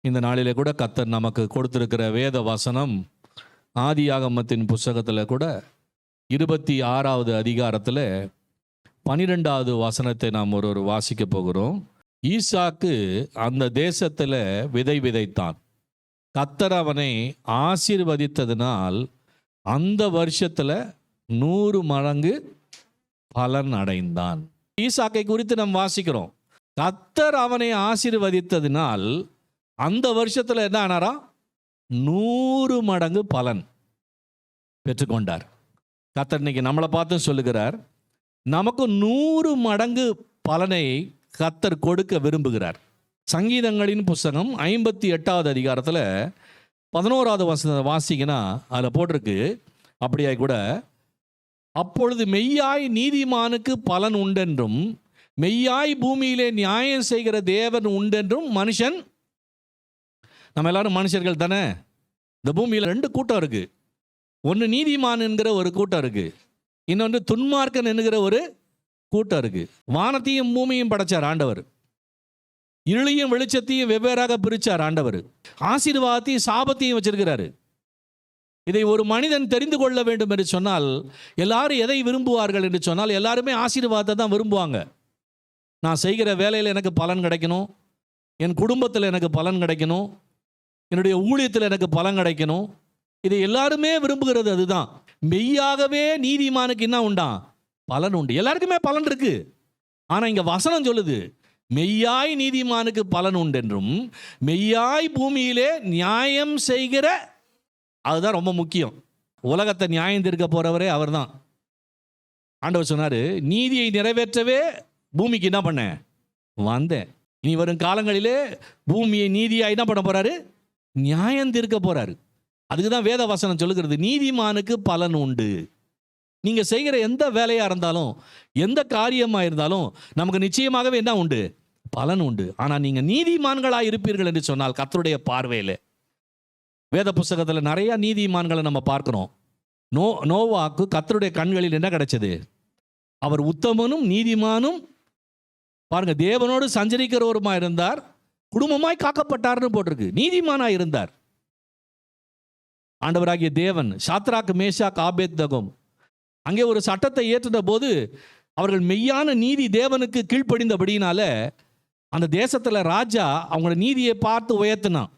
இந்த நாளிலே கூட கர்த்தர் நமக்கு கொடுத்திருக்கிற வேத வசனம் ஆதியாகமத்தின் புஸ்தகத்தில் கூட 26வது அதிகாரத்தில் 12வது வசனத்தை நாம் ஒரு வாசிக்க போகிறோம். ஈசாக்கு அந்த தேசத்தில் விதை விதைத்தான். கர்த்தர் அவனை ஆசீர்வதித்ததினால் அந்த வருஷத்தில் 100 மடங்கு பலன் அடைந்தான். ஈசாக்கை குறித்து நாம் வாசிக்கிறோம். கர்த்தர் அவனை ஆசீர்வதித்ததினால் அந்த வருஷத்தில் என்ன ஆனாரா? 100 மடங்கு பலன் பெற்றுக்கொண்டார். கர்த்தர் இன்னைக்கு நம்மளை பார்த்து சொல்லுகிறார், நமக்கு 100 மடங்கு பலனை கர்த்தர் கொடுக்க விரும்புகிறார். சங்கீதங்களின் புஸ்தகம் 58வது அதிகாரத்தில் 11வது வசனத்தை வாசிங்கன்னா அதில் போட்டிருக்கு, அப்படியாய் கூட, அப்பொழுது மெய்யாய் நீதிமானுக்கு பலன் உண்டென்றும் மெய்யாய் பூமியிலே நியாயம் செய்கிற தேவன் உண்டென்றும் மனுஷன். நம்ம எல்லாரும் மனுஷர்கள் தானே. இந்த பூமியில் 2 கூட்டம் இருக்கு. ஒன்று நீதிமான் என்கிற ஒரு கூட்டம் இருக்கு, இன்னொன்று துன்மார்க்கன் என்கிற ஒரு கூட்டம் இருக்கு. வானத்தையும் பூமியும் படைச்சார் ஆண்டவர். இருளையும் வெளிச்சத்தையும் வெவ்வேறாக பிரிச்சார் ஆண்டவர். ஆசீர்வாதத்தையும் சாபத்தையும் வச்சிருக்கிறாரு. இதை ஒரு மனிதன் தெரிந்து கொள்ள வேண்டும் என்று சொன்னால், எல்லாரும் எதை விரும்புவார்கள் என்று சொன்னால், எல்லாருமே ஆசீர்வாதத்தை தான் விரும்புவாங்க. நான் செய்கிற வேலையில் எனக்கு பலன் கிடைக்கணும், என் குடும்பத்தில் எனக்கு பலன் கிடைக்கணும், என்னுடைய ஊழியத்தில் எனக்கு பலன் கிடைக்கணும். இதை எல்லாருமே விரும்புகிறது அதுதான். மெய்யாகவே நீதிமானுக்கு என்ன உண்டா? பலன் உண்டு. எல்லாருக்குமே பலன் இருக்கு. ஆனால் இங்கே வசனம் சொல்லுது, மெய்யாய் நீதிமானுக்கு பலன் உண்டு என்றும் மெய்யாய் பூமியிலே நியாயம் செய்கிற, அதுதான் ரொம்ப முக்கியம். உலகத்தை நியாயம் தீர்க்க போறவரே அவர் தான். ஆண்டவர் சொன்னார், நீதியை நிறைவேற்றவே பூமிக்கு என்ன பண்ண வந்தேன். இனி வரும் காலங்களிலே பூமியை நீதியாக என்ன பண்ண போறாரு? நியாயம் தீர்க்க போறாரு. அதுக்கு தான் வேத வசனம் சொல்லுகிறது, நீதிமானுக்கு பலன் உண்டு. நீங்க செய்கிற எந்த வேலையா இருந்தாலும், எந்த காரியமா இருந்தாலும் நமக்கு நிச்சயமாகவே என்ன உண்டு? பலன் உண்டு. ஆனால் நீங்க நீதிமான்களாக இருப்பீர்கள் என்று சொன்னால், கர்த்தருடைய பார்வையில் வேத புஸ்தகத்தில் நிறைய நீதிமான்களை நம்ம பார்க்கிறோம். நோவாக்கு கர்த்தருடைய கண்களில் என்ன கிடைச்சது? அவர் உத்தமனும் நீதிமானும், பாருங்க, தேவனோடு சஞ்சரிக்கிறவருமா இருந்தார், குடும்பமாய் காக்கப்பட்டார்னு போட்டிருக்கு. நீதிமானாய் இருந்தார். ஆண்டவராகிய தேவன் சாத்ராக் மேஷாக் ஆபேத்நேகோ அங்கே ஒரு சட்டத்தை ஏற்றின போது அவர்கள் மெய்யான நீதி தேவனுக்கு கீழ்ப்படிந்தபடினால அந்த தேசத்தில் ராஜா அவங்களோட நீதியை பார்த்து உயர்த்தினான்.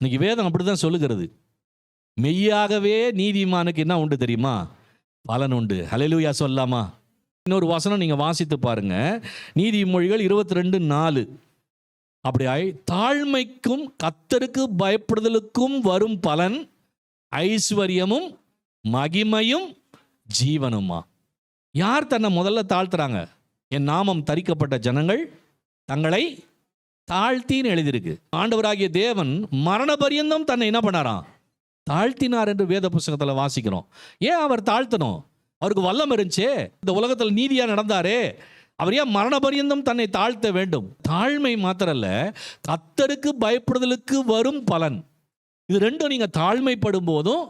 இன்னைக்கு வேதம் அப்படிதான் சொல்லுகிறது. மெய்யாகவே நீதிமானுக்கு என்ன உண்டு தெரியுமா? பலன் உண்டு. ஹல்லேலூயா சொல்லாமா? இன்னொரு வசனம் நீங்க வாசித்து பாருங்க, நீதிமொழிகள் 22:4. அப்படியாய் தாழ்மைக்கும் கர்த்தருக்கு பயப்படுதலுக்கும் வரும் பலன் ஐஸ்வர்யமும் மகிமையும் ஜீவனுமா. யார் தன்னை முதல்ல தாழ்த்துறாங்க? என் நாமம் தரிக்கப்பட்ட ஜனங்கள் தங்களை தாழ்த்தின்னு எழுதியிருக்கு. ஆண்டவராகிய தேவன் மரண பரியந்தம் தன்னை என்ன பண்ணாராம்? தாழ்த்தினார் என்று வேத புஸ்தகத்தில் வாசிக்கிறோம். ஏன் அவர் தாழ்த்தணும்? அவருக்கு வல்லம் இருந்துச்சே. இந்த உலகத்தில் நீதியா நடந்தாரே, அவர் ஏன் மரண பரியந்தம் தன்னை தாழ்த்த வேண்டும்? தாழ்மை மாத்திரல்ல, கர்த்தருக்கு பயப்படுதலுக்கு வரும் பலன். இது ரெண்டும் நீங்க தாழ்மைப்படும் போதும்,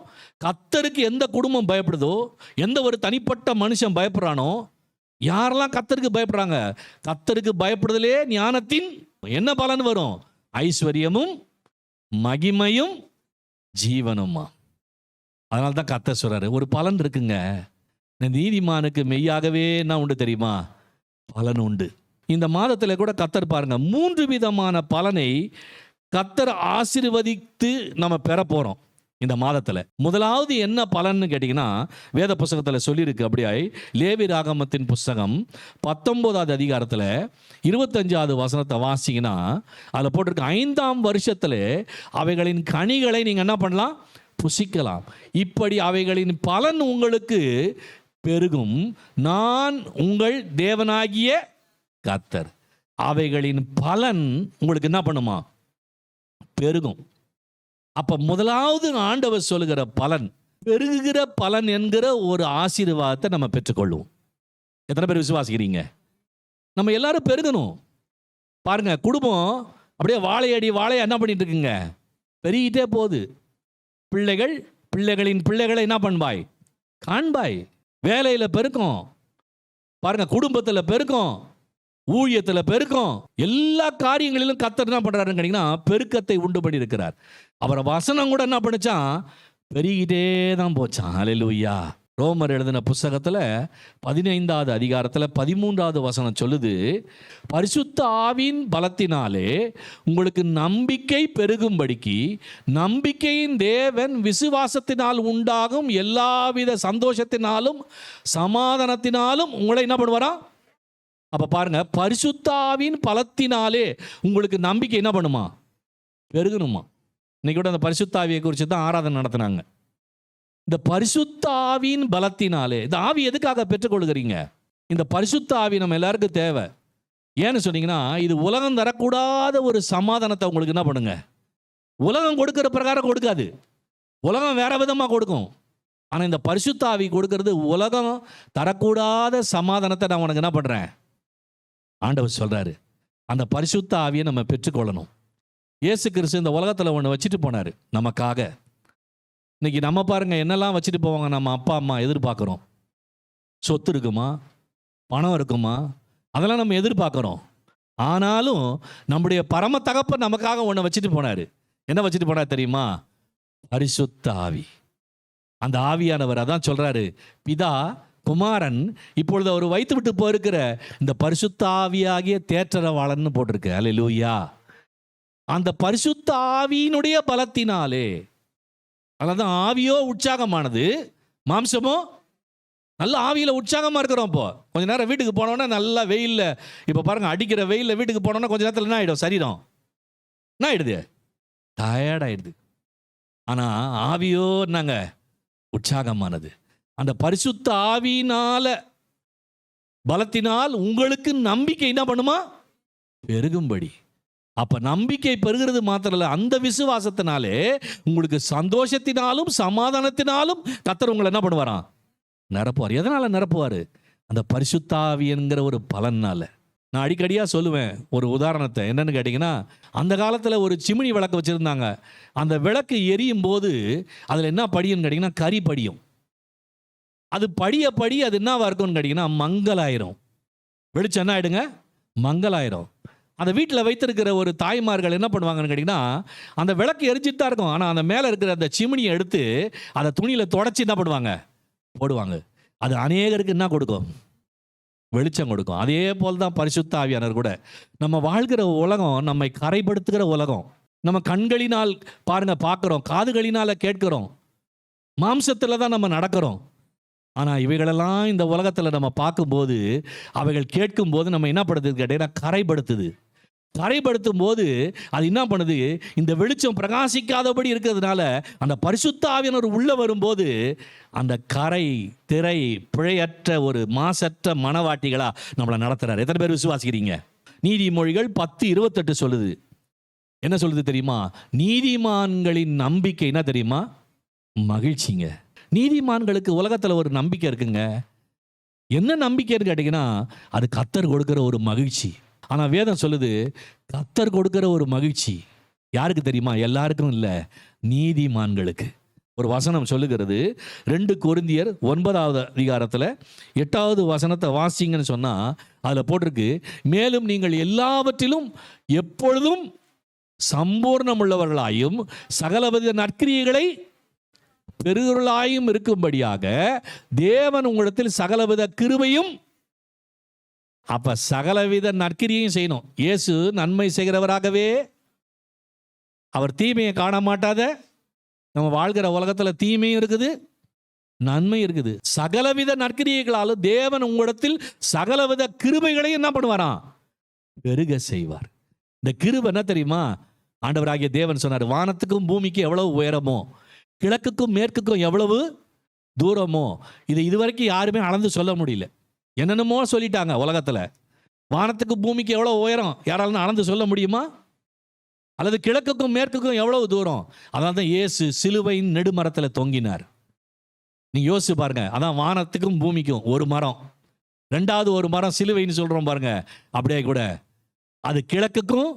கர்த்தருக்கு எந்த குடும்பம் பயப்படுதோ, எந்த ஒரு தனிப்பட்ட மனுஷன் பயப்படுறானோ, யாரெல்லாம் கர்த்தருக்கு பயப்படுறாங்க, கர்த்தருக்கு பயப்படுதலே ஞானத்தின் என்ன பலன் வரும்? ஐஸ்வர்யமும் மகிமையும் ஜீவனுமா. அதனால தான் கர்த்தர் சொல்றாரு, ஒரு பலன் இருக்குங்க. நீதிமானுக்கு மெய்யாகவே என்ன உண்டு தெரியுமா? பலன் உண்டு. இந்த மாதத்தில் கூட கர்த்தர் பாருங்க, 3 விதமான பலனை கர்த்தர் ஆசீர்வதித்து நம்ம பெற போறோம் இந்த மாதத்தில். முதலாவது என்ன பலன்னு கேட்டீங்கன்னா, வேத புஸ்தகத்தில் சொல்லியிருக்கு. அப்படியாய் லேவியராகமத்தின் புஸ்தகம் 19வது அதிகாரத்தில் 25வது வசனத்தை வாசிங்கன்னா அதில் போட்டிருக்கு, 5ஆம் வருஷத்தில் அவைகளின் கனிகளை நீங்கள் என்ன பண்ணலாம்? புசிக்கலாம். இப்படி அவைகளின் பலன் உங்களுக்கு பெருகும். நான் உங்கள் தேவனாகிய கர்த்தர். அவைகளின் பலன் உங்களுக்கு என்ன பண்ணுமா? பெருகும். அப்ப முதலாவது ஆண்டவர் சொல்லுகிற பலன், பெருகுகிற பலன் என்கிற ஒரு ஆசீர்வாதத்தை நம்ம பெற்றுக்கொள்வோம். எத்தனை பேர் விசுவாசிக்கிறீங்க? நம்ம எல்லாரும் பெருகணும். பாருங்க, குடும்பம் அப்படியே வாழையடி வாழையா என்ன பண்ணிட்டு இருக்குங்க? பெருகிட்டே போகுது. பிள்ளைகள் பிள்ளைகளின் பிள்ளைகளை என்ன பண்ணுவாய்? காண்பாய். வேலையில் பெருக்கம் பாருங்க, குடும்பத்தில் பெருக்கம், ஊழியத்துல பெருக்கம், எல்லா காரியங்களிலும் கர்த்தர் என்ன பண்றாருன்னு கேட்டீங்கன்னா பெருக்கத்தை உண்டு பண்ணி இருக்கிறார். அவரை வசனம் கூட என்ன பண்ணுச்சான், பெருகிட்டே தான் போச்சான். ஹல்லேலூயா. ரோமர் எழுதின புஸ்தகத்துல 15வது அதிகாரத்துல 13வது வசனம் சொல்லுது, பரிசுத்த ஆவியின் பலத்தினாலே உங்களுக்கு நம்பிக்கை பெருகும்படிக்கு நம்பிக்கையின் தேவன் விசுவாசத்தினால் உண்டாகும் எல்லாவித சந்தோஷத்தினாலும் சமாதானத்தினாலும் உங்களை என்ன பண்ணுவாரா? அப்ப பாருங்க, பரிசுத்த ஆவியின் பலத்தினாலே உங்களுக்கு நம்பிக்கை என்ன பண்ணுமா? பெருகணுமா. இன்னைக்கு கூட அந்த பரிசுத்த ஆவியை குறித்து தான் ஆராதனை நடத்தினாங்க. இந்த பரிசுத்த ஆவியின் பலத்தினாலே, இந்த ஆவி எதுக்காக பெற்றுக்கொள்கிறீங்க? இந்த பரிசுத்த ஆவி நம்ம எல்லாருக்கும் தேவை. ஏன்னு சொன்னீங்கன்னா, இது உலகம் தரக்கூடாத ஒரு சமாதானத்தை உங்களுக்கு என்ன பண்ணுங்க, உலகம் கொடுக்கிற பிரகாரம் கொடுக்காது. உலகம் வேற விதமா கொடுக்கும். ஆனா இந்த பரிசுத்த ஆவி கொடுக்கிறது உலகம் தரக்கூடாத சமாதானத்தை நான் உனக்கு என்ன பண்றேன், ஆண்டவர் சொல்றாரு. அந்த பரிசுத்த ஆவியை நம்ம பெற்றுக்கொள்ளணும். இயேசு கிறிஸ்து இந்த உலகத்துல ஒன்று வச்சுட்டு போனாரு நமக்காக. இன்னைக்கு நம்ம பாருங்க என்னெல்லாம் வச்சுட்டு போவாங்க நம்ம அப்பா அம்மா எதிர்பார்க்குறோம். சொத்து இருக்குமா, பணம் இருக்குமா, அதெல்லாம் நம்ம எதிர்பார்க்குறோம். ஆனாலும் நம்முடைய பரம தகப்பன் நமக்காக ஒன்று வச்சுட்டு போனார். என்ன வச்சுட்டு போனார் தெரியுமா? பரிசுத்த ஆவி. அந்த ஆவியானவர் அதான் சொல்றாரு, பிதா குமாரன் இப்பொழுது அவர் வைத்து விட்டு போயிருக்கிற இந்த பரிசுத்த ஆவியாகிய தேற்றரவாளன்னு போட்டிருக்கு. அல்லேலூயா. அந்த பரிசுத்த ஆவியினுடைய பலத்தினாலே, அதனால்தான் ஆவியோ உற்சாகமானது, மாம்சமோ நல்ல ஆவியில் உற்சாகமாக இருக்கிறோம். இப்போ கொஞ்ச நேரம் வீட்டுக்கு போனோன்னா நல்லா வெயிலில், இப்போ பாருங்க அடிக்கிற வெயிலில் வீட்டுக்கு போனோன்னா கொஞ்ச நேரத்தில் என்ன ஆகிடும், சரீரம் என்ன ஆகிடுது, டயர்டாயிடுது. ஆனால் ஆவியோ என்னங்க, உற்சாகமானது. அந்த பரிசுத்த ஆவியினால பலத்தினால் உங்களுக்கு நம்பிக்கை என்ன பண்ணுமா? பெருகும்படி. அப்ப நம்பிக்கை பெறுகிறது மாத்திரம் இல்ல, அந்த விசுவாசத்தினாலே உங்களுக்கு சந்தோஷத்தினாலும் சமாதானத்தினாலும் கர்த்தர் உங்களை என்ன பண்ணுவாராம்? நிரப்புவார். எதனால நிரப்புவார்? அந்த பரிசுத்த ஆவி என்கிற ஒரு பலனால. நான் அடிக்கடியாக சொல்லுவேன் ஒரு உதாரணத்தை. என்னன்னு கேட்டிங்கன்னா, அந்த காலத்தில் ஒரு சிமினி விளக்கு வச்சுருந்தாங்க. அந்த விளக்கு எரியும் போது அதில் என்ன படியும்னு கேட்டிங்கன்னா கறி படியும். அது படி அது என்னவா இருக்கும்னு கேட்டிங்கன்னா மங்கலாயிரும். வெளிச்சம் என்ன ஆகிடுங்க, மங்கலாயிரும். அந்த வீட்டில் வைத்திருக்கிற ஒரு தாய்மார்கள் என்ன பண்ணுவாங்கன்னு கேட்டிங்கன்னா, அந்த விளக்கு எரிஞ்சிட்டு தான் இருக்கும். ஆனால் அந்த மேலே இருக்கிற அந்த சிமினியை எடுத்து அதை துணியில் தொடச்சி என்ன பண்ணுவாங்க, போடுவாங்க. அது அநேகருக்கு என்ன கொடுக்கும், வெளிச்சம் கொடுக்கும். அதே போல் தான் பரிசுத்த ஆவியானவர் கூட. நம்ம வாழ்கிற உலகம் நம்மை கரைப்படுத்துகிற உலகம். நம்ம கண்களினால் பாருங்க பார்க்குறோம், காதுகளினால் கேட்கிறோம், மாம்சத்தில் தான் நம்ம நடக்கிறோம். ஆனால் இவைகளெல்லாம் இந்த உலகத்தில் நம்ம பார்க்கும்போது, அவைகள் கேட்கும்போது நம்ம என்ன பண்ணுறது கேட்டீங்கன்னா கரைப்படுத்துது. கரைப்படுத்தும் போது அது என்ன பண்ணுது, இந்த வெளிச்சம் பிரகாசிக்காதபடி இருக்கிறதுனால அந்த பரிசுத்த ஆவியானவர் உள்ள வரும்போது அந்த கரை திரை பிழையற்ற ஒரு மாசற்ற மனவாட்டிகளா நம்மளை நடத்துறாரு. எத்தனை பேர் விசுவாசிக்கிறீங்க? நீதிமொழிகள் 10:28 சொல்லுது. என்ன சொல்லுது தெரியுமா? நீதிமான்களின் நம்பிக்கை என்ன தெரியுமா? மகிழ்ச்சிங்க. நீதிமான்களுக்கு உலகத்தில் ஒரு நம்பிக்கை இருக்குங்க. என்ன நம்பிக்கைன்னு கேட்டீங்கன்னா, அது கர்த்தர் கொடுக்கிற ஒரு மகிழ்ச்சி. ஆனால் வேதம் சொல்லுது, கர்த்தர் கொடுக்கிற ஒரு மகிழ்ச்சி யாருக்கு தெரியுமா? எல்லாருக்கும் இல்லை, நீதிமான்களுக்கு. ஒரு வசனம் சொல்லுகிறது, 2 கொரிந்தியர் 9வது அதிகாரத்தில் 8வது வசனத்தை வாசிங்கன்னு சொன்னால் அதில் போட்டிருக்கு, மேலும் நீங்கள் எல்லாவற்றிலும் எப்பொழுதும் சம்பூர்ணமுள்ளவர்களாயும் சகலவித நற்கிரியைகளை பெருகலாயும் இருக்கும்படியாக தேவன் உங்களிடத்தில் சகலவித கிருபையும். அப்ப சகலவித நற்கிரியையும் செய்யணும். இயேசு நன்மை செய்கிறவராகவே, அவர் தீமையை காண மாட்டாத. நம்ம வாழ்கிற உலகத்தில் தீமையும் இருக்குது, நன்மை இருக்குது. சகலவித நற்கிரியைகளாலும் தேவன் உங்களிடத்தில் சகலவித கிருபைகளையும் என்ன பண்ணுவாராம்? பெருக செய்வார். இந்த கிருபை என்ன தெரியுமா? ஆண்டவராகிய தேவன் சொன்னார், வானத்துக்கும் பூமிக்கு எவ்வளவு உயரமோ, கிழக்குக்கும் மேற்குக்கும் எவ்வளவு தூரமோ, இதை இதுவரைக்கும் யாருமே அளந்து சொல்ல முடியல. என்னென்னமோ சொல்லிட்டாங்க உலகத்தில். வானத்துக்கு பூமிக்கு எவ்வளோ உயரம் யாராலும் அளந்து சொல்ல முடியுமா? அல்லது கிழக்குக்கும் மேற்குக்கும் எவ்வளவு தூரம்? அதனால தான் இயேசு சிலுவையின் நெடுமரத்தில் தொங்கினார். நீங்க யோசிச்சு பாருங்க. அதான் வானத்துக்கும் பூமிக்கும் ஒரு மரம், 2வது ஒரு மரம் சிலுவைன்னு சொல்றோம் பாருங்க, அப்படியே கூட அது கிழக்குக்கும்.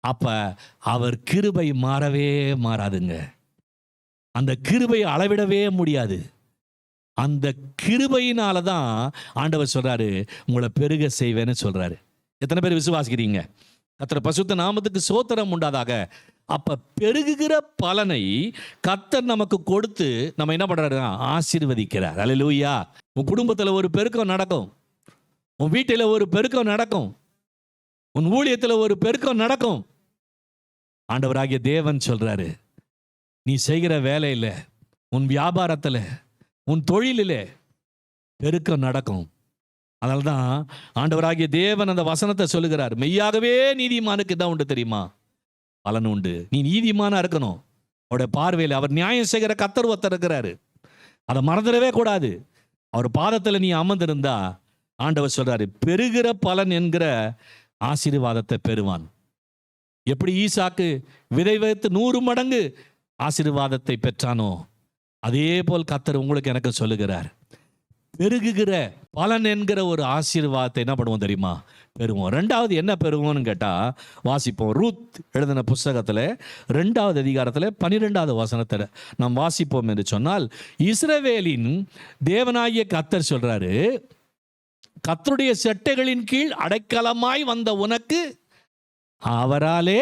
அப்ப அவர் கிருபை மாறவே மாறாதுங்க. அந்த கிருபையை அளவிடவே முடியாது. அந்த கிருபையினால தான் ஆண்டவர் சொல்றாரு, உங்களை பெருக செய்வேன்னு சொல்றாரு. எத்தனை பேர் விசுவாசிக்கிறீங்க? கர்த்தர் பரிசுத்த நாமத்துக்கு ஸ்தோத்திரம் உண்டாதாக. அப்ப பெருகுகிற பலனை கர்த்தர் நமக்கு கொடுத்து நம்ம என்ன பண்றாரு? ஆசீர்வதிக்கிறார். அல்லேலூயா. உன் குடும்பத்தில் ஒரு பெருக்கம் நடக்கும், உன் வீட்டில் ஒரு பெருக்கம் நடக்கும், உன் ஊழியத்தில் ஒரு பெருக்கம் நடக்கும். ஆண்டவராகிய தேவன் சொல்றாரு, நீ செய்கிற வேலையில், உன் வியாபாரத்தில், உன் தொழிலிலே பெருக்கம் நடக்கும். அதனால தான் ஆண்டவராகிய தேவன் அந்த வசனத்தை சொல்லுகிறார், மெய்யாகவே நீதிமானுக்கு தான் உண்டு தெரியுமா? பலன் உண்டு. நீ நீதிமானா இருக்கணும். அவருடைய பார்வையில் அவர் நியாயம் செய்கிற கர்த்தர் ஒருத்தர் இருக்கிறாரு. அதை மறந்துடவே கூடாது. அவர் பாதத்தில் நீ அமர்ந்திருந்தா ஆண்டவர் சொல்றாரு, பெருகிற பலன் என்கிற ஆசீர்வாதத்தை பெறுவான். எப்படி ஈசாக்கு விதை வைத்து 100 மடங்கு ஆசீர்வாதத்தை பெற்றானோ, அதே போல் கர்த்தர் உங்களுக்கு எனக்கு சொல்லுகிறார், பெருகுகிற பலன் என்கிற ஒரு ஆசீர்வாதத்தை என்ன பண்ணுவோம் தெரியுமா? பெறுவோம். ரெண்டாவது என்ன பெறுவோம்னு கேட்டா வாசிப்போம். ரூத் எழுதின புஸ்தகத்தில் 2வது அதிகாரத்தில் 12வது வசனத்தில் நாம் வாசிப்போம் என்று சொன்னால், இஸ்ரவேலின் தேவனாகிய கர்த்தர் சொல்றாரு, கர்த்தருடைய செட்டைகளின் கீழ் அடைக்கலமாய் வந்த உனக்கு அவராலே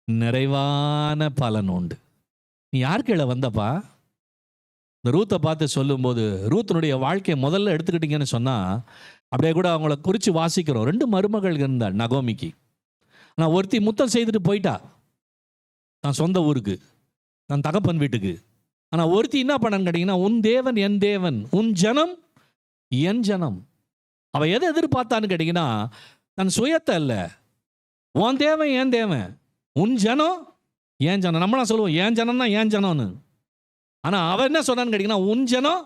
நிறைவான பலன் உண்டு. நீ யார் கீழே வந்தப்பா? இந்த ரூத்தை பார்த்து சொல்லும்போது, ரூத்தினுடைய வாழ்க்கையை முதல்ல எடுத்துக்கிட்டீங்கன்னு சொன்னால், அப்படியே கூட அவங்கள குறித்து வாசிக்கிறோம். 2 மருமகள் இருந்தாள் நகோமிக்கு. நான் ஒருத்தி முத்தம் செய்துட்டு போயிட்டா நான் சொந்த ஊருக்கு, நான் தகப்பன் வீட்டுக்கு. ஆனால் ஒருத்தி என்ன பண்ணன்னு கேட்டிங்கன்னா, உன் தேவன் என் தேவன், உன் ஜனம் என் ஜனம். அவள் எதை எதிர்பார்த்தான்னு கேட்டிங்கன்னா, தன் சுயத்தை இல்லை, உன் தேவன் என் தேவன், உன் ஜனம் ஏன் ஜனம். நம்மளாம் சொல்லுவோம் ஏன் ஜனம்னா ஏன் ஜனம்னு. ஆனால் அவன் என்ன சொன்னான்னு கேட்டிங்கன்னா, உன் ஜனம்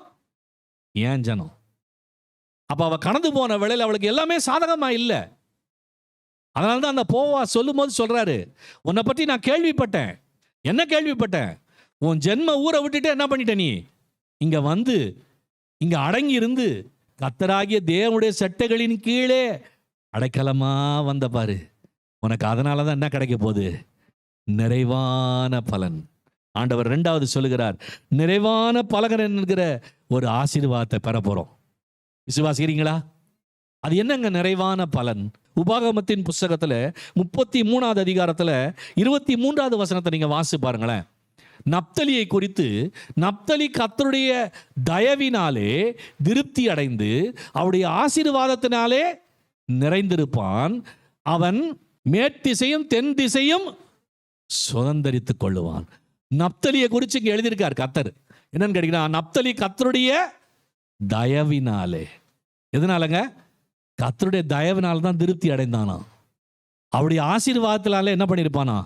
ஏன் ஜனம். அப்போ அவள் கடந்து போன வேளையில் அவளுக்கு எல்லாமே சாதகமாக இல்லை. அதனால தான் அந்த போவா சொல்லும் போது சொல்கிறாரு, உன்னை பற்றி நான் கேள்விப்பட்டேன். என்ன கேள்விப்பட்டேன்? உன் ஜென்ம ஊரை விட்டுட்டு என்ன பண்ணிட்ட, நீ இங்கே வந்து இங்கே அடங்கி இருந்து கர்த்தராகிய தேவனுடைய சட்டைகளின் கீழே அடைக்கலமாக வந்த பாரு. உனக்கு அதனால தான் என்ன கிடைக்க போகுது? நிறைவான பலன். ஆண்டவர் 2வது சொல்லுகிறார், நிறைவான பலன் என்கிற ஒரு ஆசீர்வாதத்தை பெற போகிறோம். விசுவாசிக்கிறீங்களா? அது என்னங்க நிறைவான பலன்? உபாகமத்தின் புஸ்தகத்தில் 33வது அதிகாரத்தில் 23வது வசனத்தை நீங்கள் வாசி பாருங்களேன். நப்தலியை குறித்து, நப்தலி கர்த்தருடைய தயவினாலே திருப்தி அடைந்து அவருடைய ஆசீர்வாதத்தினாலே நிறைந்திருப்பான். அவன் மேற்திசையும் தென் திசையும் சுதந்தரித்துக் கொள்ளுவான். நப்தலியை குறித்து இங்கே எழுதியிருக்கார் கர்த்தர். என்னன்னு கேட்டீங்கன்னா, நப்தலி கர்த்தருடைய தயவினாலே. எதனாலங்க? கர்த்தருடைய தயவினால தான் திருப்தி அடைந்தானா. அவருடைய ஆசீர்வாதத்தினாலே என்ன பண்ணியிருப்பானா?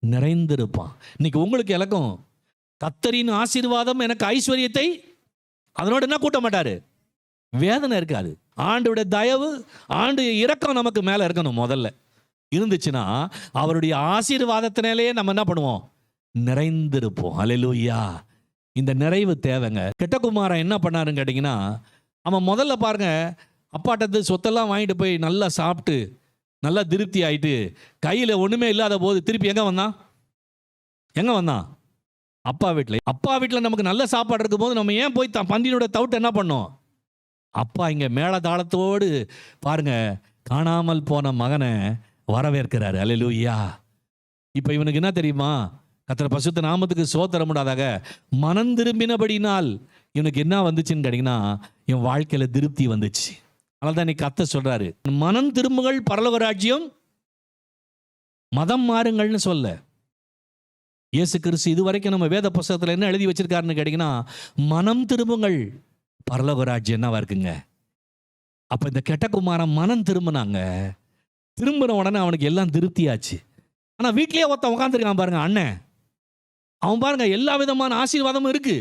நிறைந்திருப்பான். இன்னைக்கு உங்களுக்கு எனக்கும் கர்த்தரின் ஆசீர்வாதம் எனக்கு ஐஸ்வர்யத்தை அதனோட என்ன கூட்ட மாட்டாரு, வேதனை இருக்காது. ஆண்டோட தயவு, ஆண்டு இரக்கம் நமக்கு மேலே இருக்கணும். முதல்ல இருந்துச்சுன்னா அவருடைய ஆசீர்வாதத்தினாலேயே நம்ம என்ன பண்ணுவோம்? நிறைந்திருப்போம். அல்லேலூயா. இந்த நிறைவு தேவைங்க. கெட்ட குமாரன் என்ன பண்ணாருன்னு கேட்டிங்கன்னா, அவன் முதல்ல பாருங்க, அப்பாட்டது சொத்தெல்லாம் வாங்கிட்டு போய் நல்லா சாப்பிட்டு நல்லா திருப்தி ஆகிட்டு கையில் ஒன்றுமே இல்லாத போது திருப்பி எங்கே வந்தான்? அப்பா வீட்டில். அப்பா வீட்டில் நமக்கு நல்ல சாப்பாடு இருக்கும் போது நம்ம ஏன் போய் பந்தினோட தவிட்டு என்ன பண்ணோம்? அப்பா இங்கே மேல தாளத்தோடு பாருங்க காணாமல் போன மகனை வரவேற்கிறாரு. அல்லேலூயா. இப்போ இவனுக்கு என்ன தெரியுமா? கர்த்தர் பரிசுத்த நாமத்துக்கு ஸ்தோத்திரம் உண்டாதாக. மனம் திரும்பினபடினால் இவனுக்கு என்ன வந்துச்சுன்னு கேட்டிங்கன்னா, என் வாழ்க்கையில் திருப்தி வந்துச்சு. அதனால தான் இன்னைக்கு கர்த்தர் சொல்றாரு, மனம் திரும்புங்கள் பரலோக ராஜ்யம், மதம் மாறுங்கள்னு சொல்ல. இயேசு கிறிஸ்து இதுவரைக்கும் நம்ம வேத புஸ்தகத்தில் என்ன எழுதி வச்சிருக்காருன்னு கேட்டிங்கன்னா, மனம் திரும்புங்கள் பரலோக ராஜ்யம் என்னவா இருக்குங்க. அப்போ இந்த கெட்ட குமாரன் மனம் திரும்பினாங்க. திரும்பின உடனே அவனுக்கு எல்லாம் திருப்தியாச்சு. ஆனால் வீட்லேயே ஒருத்தன் உட்காந்துருக்கான் பாருங்க, அண்ணன். அவன் பாருங்க எல்லா விதமான ஆசீர்வாதமும் இருக்கு,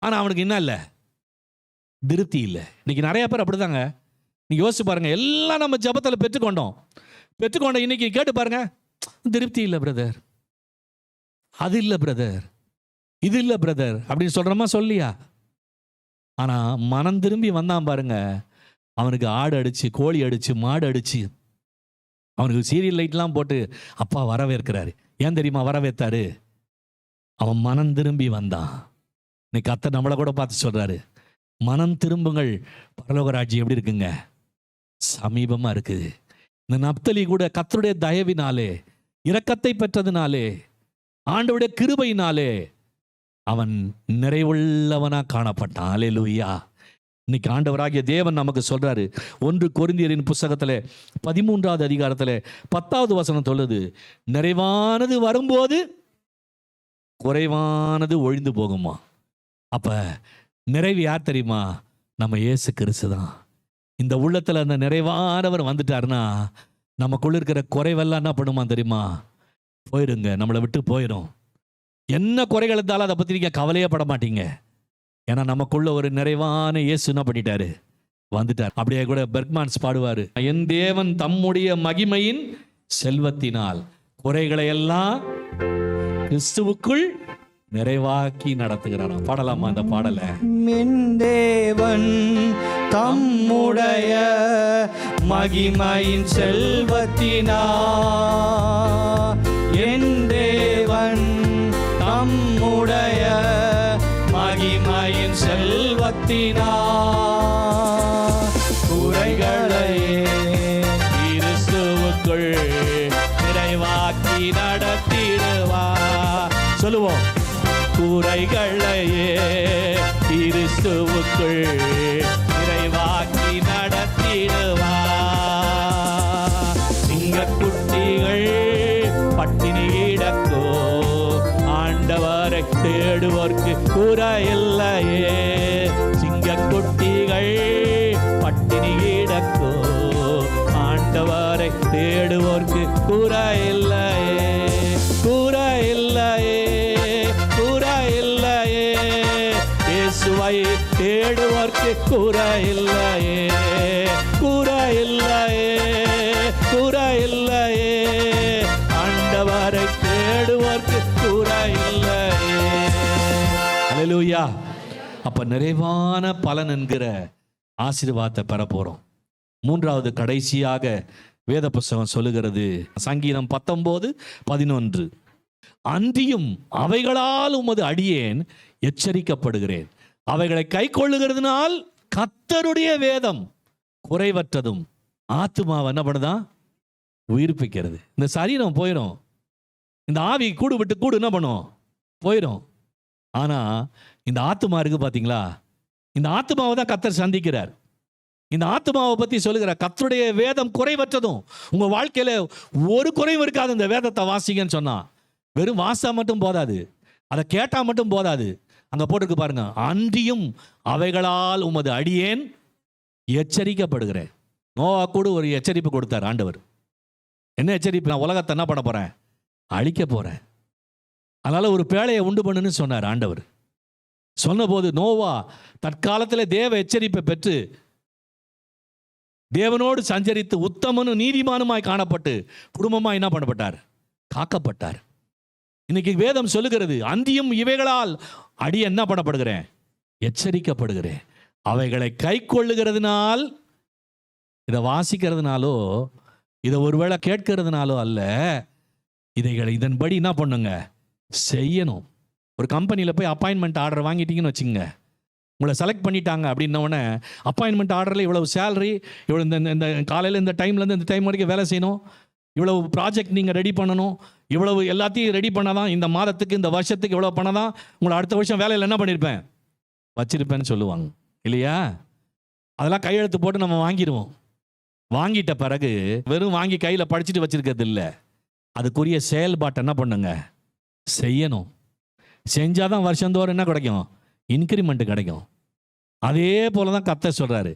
ஆனால் அவனுக்கு என்ன இல்லை? திருப்தி இல்லை. இன்னைக்கு நிறைய பேர் அப்படிதாங்க. நீங்க யோசிச்சு பாருங்க, எல்லாம் நம்ம ஜபத்தில் பெற்றுக்கொண்டோம். இன்னைக்கு கேட்டு பாருங்க, திருப்தி இல்லை பிரதர், அது இல்லை பிரதர், இது இல்லை பிரதர் அப்படின்னு சொல்றோமா? சொல்லியா? ஆனா மனம் திரும்பி வந்தான் பாருங்க, அவனுக்கு ஆடு அடிச்சு, கோழி அடிச்சு, மாடு அடிச்சு, அவனுக்கு சீரியல் லைட்லாம் போட்டு அப்பா வரவேற்கிறாரு. ஏன் தெரியுமா வரவேற்றாரு? அவன் மனம் திரும்பி வந்தான். இன்னைக்கு கர்த்தர் நம்மளை கூட பார்த்து சொல்றாரு, மனம் திரும்புங்கள் பரலோக ராஜ்யம் எப்படி இருக்குங்க? சமீபமா இருக்குது. இந்த நப்தலி கூட கர்த்தருடைய தயவினாலே, இரக்கத்தை பெற்றதினாலே, ஆண்டவருடைய கிருபையினாலே அவன் நிறைவுள்ளவனா காணப்பட்டான். அல்லேலூயா. இன்னைக்கு ஆண்டவராகிய தேவன் நமக்கு சொல்றாரு. 1 கொரிந்தியரின் புஸ்தகத்தில் 13வது அதிகாரத்தில் 10வது வசனம் சொல்லுது, நிறைவானது வரும்போது குறைவானது ஒழிந்து போகுமா. அப்ப நிறைவு யார் தெரியுமா? நம்ம இயேசு கிறிஸ்து தான். இந்த உள்ளத்துல அந்த நிறைவானவர் வந்துட்டாருன்னா நமக்குள்ள இருக்கிற குறைவெல்லாம் என்ன பண்ணுமா தெரியுமா? போயிருங்க, நம்மளை விட்டு போயிடும். என்ன குறைகள் இருந்தாலும் அதை பத்தி நீங்க கவலையே பட மாட்டீங்க. ஏன்னா நமக்குள்ள ஒரு நிறைவான இயேசு என்ன பண்ணிட்டாரு? வந்துட்டார். அப்படியே கூட பெர்க்மான்ஸ் பாடுவாரு, என் தேவன் தம்முடைய மகிமையின் செல்வத்தினால் குறைகளை எல்லாம் கிறிஸ்துவுக்குள் நிறைவாக்கி நடத்துகிறாராம். பாடலாமா அந்த பாடலை? என் தேவன் தம்முடைய மகிமையின் செல்வத்தினால், என் தேவன் தம்முடைய மகிமையின் செல்வத்தினால் குறைகளையே கிறிஸ்துவுக்குள் நிறைவாக்கி நடத்திடுவார். சொல்லுவோம், குறைகளையே கிறிஸ்துவுக்குள் நிறைவாக்கி நடத்திடுவார். சிங்கக்குட்டிகள் பட்டினி கிடக்கோ, ஆண்டவரை தேடுவோர்க்கு குறையில்லையே. சிங்கக்குட்டிகள் பட்டினி கிடக்கோ, ஆண்டவரை தேடுவோர்க்கு குறையில்லையே. குறையில்லையே, குறையில்லையே. இயேசுவை தேடுவோர்க்கு குறையில்லையே. குறையில்லையே, குறையில்லையே. ஆண்டவரை தேடுவோர்க்கு குறையில்லையே. அல்லேலூயா. அப்ப நிறைவான பலன் என்கிற ஆசீர்வாதத்தை பெற போறோம். 3வது கடைசியாக வேத புஸ்தகம் சொல்லுகிறது, சங்கீதம் 19:11, அன்றியும் அவைகளால் உமது அடியேன் எச்சரிக்கப்படுகிறேன், அவைகளை கை கொள்ளுகிறதுனால் கர்த்தருடைய வேதம் குறைவற்றதும் ஆத்துமாவை என்ன பண்ணுதான்? உயிர்ப்பிக்கிறது. இந்த சரீரம் போயிடும், இந்த ஆவி கூடு விட்டு கூடு என்ன பண்ணும்? போயிடும். ஆனா இந்த ஆத்துமா இருக்கு பாத்தீங்களா, இந்த ஆத்துமாவை தான் கர்த்தர் சந்திக்கிறார். இந்த ஆத்துமாவை பத்தி சொல்லுகிற கர்த்தருடைய வேதம் குறைவற்றதும். உங்க வாழ்க்கையில ஒரு குறைவும் இருக்காது. இந்த வேதத்தை வாசிங்கன்னு சொன்னா வெறும் வாசா மட்டும் போதாது, அதை கேட்டா மட்டும் போதாது. அங்க போட்டுருக்கு பாருங்க, அன்றியும் அவைகளால் உமது அடியேன் எச்சரிக்கப்படுகிறேன். நோவா கூட ஒரு எச்சரிப்பு கொடுத்தார் ஆண்டவர். என்ன எச்சரிப்பு? நான் உலகத்தை என்ன பண்ண போறேன்? அழிக்க போறேன். அதனால ஒரு பேழையை உண்டு பண்ணுன்னு சொன்னார் ஆண்டவர். சொன்னபோது நோவா தற்காலத்தில் தேவ எச்சரிப்பை பெற்று தேவனோடு சஞ்சரித்து உத்தமனும் நீதிமானுமாய் காணப்பட்டு குடும்பமாய் என்ன பண்ணப்பட்டார்? காக்கப்பட்டார். இன்னைக்கு வேதம் சொல்லுகிறது, அந்தியும் இவைகளால் அடி என்ன பண்ணப்படுகிறேன்? எச்சரிக்கப்படுகிறேன். அவைகளை கை கொள்ளுகிறதுனால், இதை வாசிக்கிறதுனாலோ இதை ஒருவேளை கேட்கறதுனாலோ அல்ல, இதைகளை இதன்படி என்ன பண்ணுங்க? செய்யணும். ஒரு கம்பெனியில் போய் அப்பாயின்மெண்ட் ஆர்டர் வாங்கிட்டீங்கன்னு வச்சுங்க, உங்களை செலக்ட் பண்ணிட்டாங்க அப்படின்னோடனே அப்பாயின்மெண்ட் ஆர்டரில் இவ்வளவு சேலரி, இவ்வளோ இந்த காலையில் இந்த டைம்லேருந்து இந்த டைம் வரைக்கும் வேலை செய்யணும், இவ்வளவு ப்ராஜெக்ட் நீங்கள் ரெடி பண்ணணும், இவ்வளவு எல்லாத்தையும் ரெடி பண்ணதான், இந்த மாதத்துக்கு இந்த வருஷத்துக்கு இவ்வளோ பண்ணதான் உங்களை அடுத்த வருஷம் வேலையில் என்ன பண்ணியிருப்பேன்? வச்சிருப்பேன்னு சொல்லுவாங்க இல்லையா? அதெல்லாம் கையெழுத்து போட்டு நம்ம வாங்கிடுவோம். வாங்கிட்ட பிறகு வெறும் வாங்கி கையில் படிச்சுட்டு வச்சிருக்கிறது இல்லை, அதுக்குரிய செயல்பாட்டை என்ன பண்ணுங்க? செய்யணும். செஞ்சாதான் வருஷந்தோறும் என்ன கிடைக்கும்? இன்கிரிமெண்ட் கிடைக்கும். அதே போலதான் கர்த்தர் சொல்றாரு,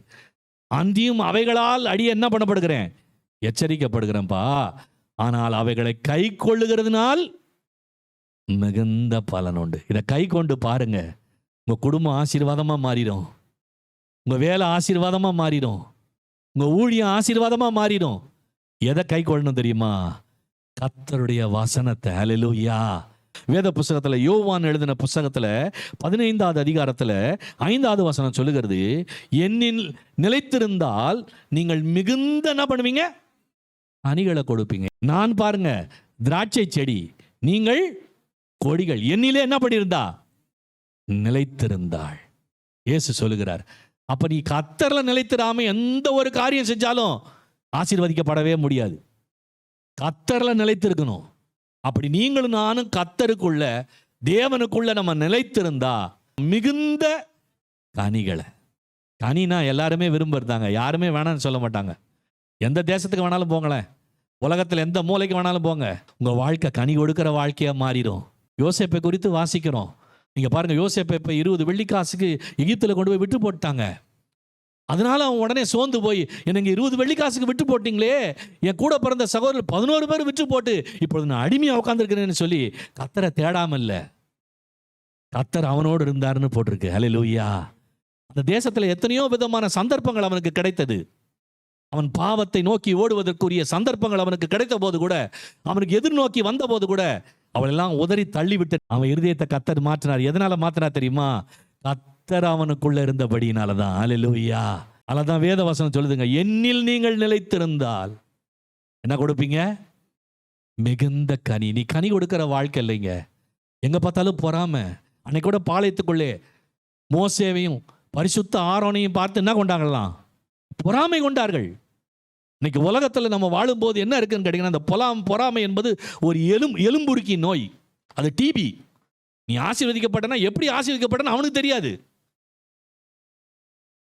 அந்தியும் அவைகளால் அடியே என்ன பண்ணப்படுகிறேன்? எச்சரிக்கப்படுகிறேன்ப்பா. ஆனால் அவைகளை கை கொள்ளுகிறதுனால் மிகுந்த பலன் உண்டு. இதை கை கொண்டு பாருங்க, உங்க குடும்பம் ஆசீர்வாதமா மாறிடும், உங்க வேலை ஆசீர்வாதமா மாறிடும், உங்க ஊழியம் ஆசீர்வாதமா மாறிடும். எதை கை கொள்ளணும் தெரியுமா? கர்த்தருடைய வசனத்தை. அல்லேலூயா. வேத புஸ்தகத்தில், யோவான் எழுதின புஸ்தகத்தில் 15வது அதிகாரத்தில் 5வது வசனம் சொல்லுகிறது, என்னில் நிலைத்திருந்தால் நீங்கள் மிகுந்த என்ன பண்ணுவீங்க? கனிகளை கொடுப்பீங்க. நான் பாருங்க திராட்சை செடி, நீங்கள் கொடிகள். என்னிலே என்ன பண்ணியிருந்தா? நிலைத்திருந்தாள். இயேசு சொல்லுகிறார். அப்ப நீ கர்த்தர்ல நிலைத்திராம எந்த ஒரு காரியம் செஞ்சாலும் ஆசீர்வதிக்கப்படவே முடியாது. கர்த்தர்ல நிலைத்திருக்கணும். அப்படி நீங்களும் நானும் கர்த்தருக்குள்ள, தேவனுக்குள்ள நம்ம நிலைத்திருந்தா மிகுந்த கனிகளை, கனினா எல்லாருமே விரும்புறதாங்க, யாருமே வேணாம்னு சொல்ல மாட்டாங்க. எந்த தேசத்துக்கு வேணாலும் போங்களேன், உலகத்தில் எந்த மூலைக்கு வேணாலும் போங்க, உங்க வாழ்க்கை கனி கொடுக்கிற வாழ்க்கையா மாறிடும். யோசேப்பை குறித்து வாசிக்கிறோம். நீங்க பாருங்க, யோசேப்பை இப்ப 20 வெள்ளிக்காசுக்கு எகிப்துல கொண்டு போய் விட்டு போட்டாங்க. அதனால அவன் உடனே சோர்ந்து போய், எனக்கு 20 வெள்ளிக்காசுக்கு விட்டு போட்டீங்களே, என் கூட பிறந்த சகோதரர் 11 பேர் விட்டு போட்டு இப்பொழுது நான் அடிமையா உட்கார்ந்திருக்கிறேன்னு சொல்லி கர்த்தரை தேடாம இல்ல, கர்த்தர் அவனோடு இருந்தாருன்னு போட்டிருக்கு. ஹல்லேலூயா. அந்த தேசத்துல எத்தனையோ விதமான சந்தர்ப்பங்கள் அவனுக்கு கிடைத்தது. அவன் பாவத்தை நோக்கி ஓடுவதற்குரிய சந்தர்ப்பங்கள் அவனுக்கு கிடைத்த போது கூட, அவனுக்கு எதிர்நோக்கி வந்த போது கூட அவளெல்லாம் உதறி தள்ளிவிட்டு அவன் இருதயத்தை கர்த்தர் மாற்றினார். எதனால மாற்றினார் தெரியுமா? கர்த்தர் அவனுக்குள்ள இருந்தபடியினாலதான். ஹல்லேலூயா. அதனாலதான் வேத வசனம் சொல்லுதுங்க, என்னில் நீங்கள் நிலைத்திருந்தால் என்ன கொடுப்பீங்க? மிகுந்த கனி. நீ கனி கொடுக்கிற வாழ்க்கை இல்லைங்க, எங்க பார்த்தாலும் பொறாம. அன்னைக்கு கூட பாளையத்துக்குள்ளே மோசேவையும் பரிசுத்த ஆரோனையும் பார்த்து என்ன கொண்டாங்களாம்? பொறாமை கொண்டார்கள். இன்னைக்கு உலகத்தில் நம்ம வாழும்போது என்ன இருக்குன்னு கேட்டீங்கன்னா, அந்த பொறாமை என்பது ஒரு எலும்புருக்கி நோய். அது டிபி. நீ ஆசீர்வதிக்கப்பட்டனா, எப்படி ஆசீர்வதிக்கப்பட்டனா அவனுக்கு தெரியாது.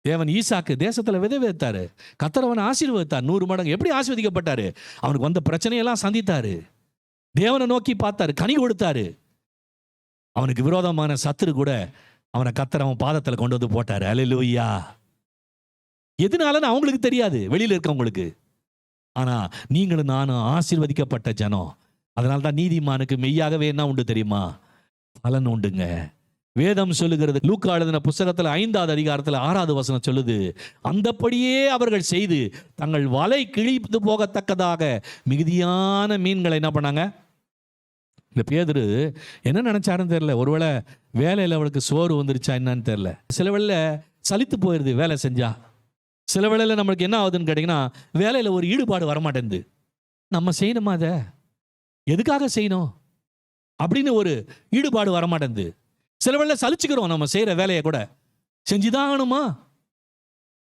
தேவன் ஈசாக்கு தேசத்தில் விதை விதைத்தாரு, கர்த்தர் அவனை ஆசீர்வதித்தார் 100 மடங்கு. எப்படி ஆசீர்வதிக்கப்பட்டாரு? அவனுக்கு வந்த பிரச்சனையெல்லாம் சந்தித்தாரு, தேவனை நோக்கி பார்த்தாரு, கனி கொடுத்தாரு. அவனுக்கு விரோதமான சத்துரு கூட அவனை கர்த்தர் அவன் பாதத்தில் கொண்டு வந்து போட்டாரு. ஹல்லேலூயா. எதனாலன்னு அவங்களுக்கு தெரியாது, வெளியில இருக்கவங்களுக்கு. ஆனா நீங்களும் நானும் ஆசீர்வதிக்கப்பட்ட ஜனம். அதனால தான் நீதிமானுக்கு மெய்யாகவே என்ன உண்டு தெரியுமா? பலன் உண்டுங்க. வேதம் சொல்லுகிறது, லூக்கா எழுதின புத்தகத்தில் 5வது அதிகாரத்தில் 6வது வசனம் சொல்லுது, அந்தப்படியே அவர்கள் செய்து தங்கள் வலை கிழித்து போகத்தக்கதாக மிகுதியான மீன்களை என்ன பண்ணாங்க? இந்த பேதுரு என்ன நினைச்சாருன்னு தெரியல. ஒருவேளை வேலையில் அவளுக்கு சோறு வந்துருச்சா என்னன்னு தெரியல. சில வேளையில சலித்து போயிருது வேலை செஞ்சா. சில வேளையில நம்மளுக்கு என்ன ஆகுதுன்னு கேட்டிங்கன்னா, வேலையில் ஒரு ஈடுபாடு வரமாட்டேங்குது. நம்ம செய்யணுமா, அதை எதுக்காக செய்யணும் அப்படின்னு ஒரு ஈடுபாடு வரமாட்டேங்குது. சில வேளையில சலிச்சுக்கிறோம், நம்ம செய்கிற வேலையை கூட செஞ்சுதான் ஆகணுமா.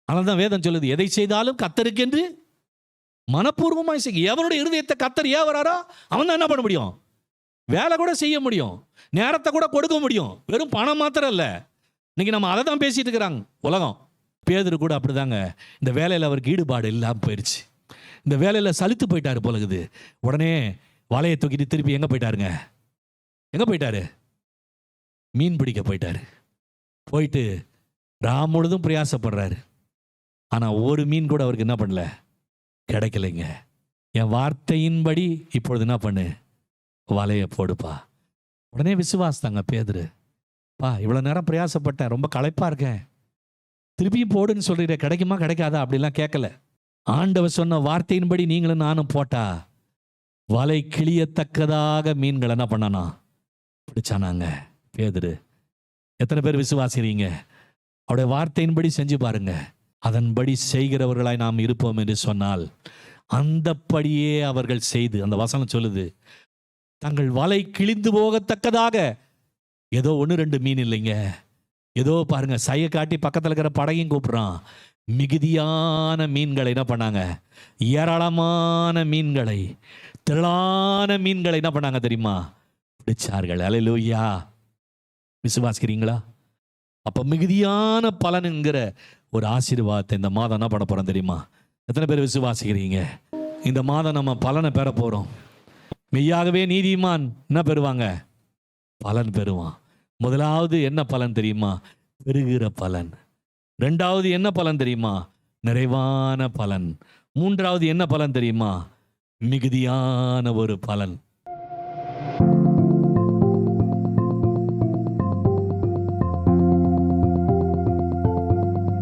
அதனால தான் வேதம் சொல்லுது, எதை செய்தாலும் கர்த்தருக்கென்று மனப்பூர்வமாய் செய்ய. எவனுடைய இருதயத்தை கர்த்தர் ஏவறாரோ அவன் தான் என்ன பண்ண முடியும்? வேலை கூட செய்ய முடியும், நேரத்தை கூட கொடுக்க முடியும். வெறும் பணம் மாத்திரம் இல்லை. இன்னைக்கு நம்ம அதை தான் பேசிட்டு இருக்கிறாங்க உலகம். பேதுரு கூட அப்படிதாங்க. இந்த வேலையில் அவருக்கு ஈடுபாடு இல்லாமல் போயிடுச்சு. இந்த வேலையில் சலித்து போயிட்டாரு போலகுது. உடனே வலையை தூக்கிட்டு திருப்பி எங்கே போயிட்டாருங்க? எங்கே போயிட்டாரு? மீன் பிடிக்க போயிட்டாரு. போயிட்டு ராம் முழுதும் பிரயாசப்படுறாரு. ஆனால் ஒரு மீன் கூட அவருக்கு என்ன பண்ணல, கிடைக்கலைங்க. என் வார்த்தையின்படி இப்பொழுது என்ன பண்ணு, வலையை போடுப்பா. உடனே விசுவாசத்தாங்க பேதுரு, பா இவ்வளோ நேரம் பிரயாசப்பட்டேன், ரொம்ப களைப்பாக இருக்கேன், திருப்பியும் போடுன்னு சொல்லிடுற, கிடைக்குமா கிடைக்காதா அப்படிலாம் கேட்கல. ஆண்டவர் சொன்ன வார்த்தையின்படி நீங்களும் நானும் போட்டா வலை கிளியத்தக்கதாக மீன்கள் என்ன பண்ணானா பிடிச்சானாங்க. பேதுரு, எத்தனை பேர் விசுவாசிக்கிறீங்க? அவருடைய வார்த்தையின்படி செஞ்சு பாருங்க. அதன்படி செய்கிறவர்களாய் நாம் இருப்போம் என்று சொன்னால், அந்தப்படியே அவர்கள் செய்து, அந்த வசனம் சொல்லுது, தங்கள் வலை கிழிந்து போகத்தக்கதாக. ஏதோ 1-2 மீன் இல்லைங்க, ஏதோ பாருங்க சையை காட்டி பக்கத்தில் இருக்கிற படகையும் கூப்பிடுறான். மிகுதியான மீன்களை என்ன பண்ணாங்க? ஏராளமான மீன்களை, திரளான மீன்களை என்ன பண்ணாங்க தெரியுமா? பிடிச்சார்கள். ஹல்லேலூயா. விசுவாசிக்கிறீங்களா? அப்ப மிகுதியான பலன் என்கிற ஒரு ஆசீர்வாதத்தை இந்த மாதம் என்ன பண்ண போறோம் தெரியுமா? எத்தனை பேர் விசுவாசிக்கிறீங்க? இந்த மாதம் நம்ம பலனை பெற போறோம். மெய்யாகவே நீதிமான் என்ன பெறுவாங்க? பலன் பெறுவான். முதலாவது என்ன பலன் தெரியுமா? பெறுகிற பலன். 2வது என்ன பலன் தெரியுமா? நிறைவான பலன். 3வது என்ன பலன் தெரியுமா? மிகுதியான ஒரு பலன்.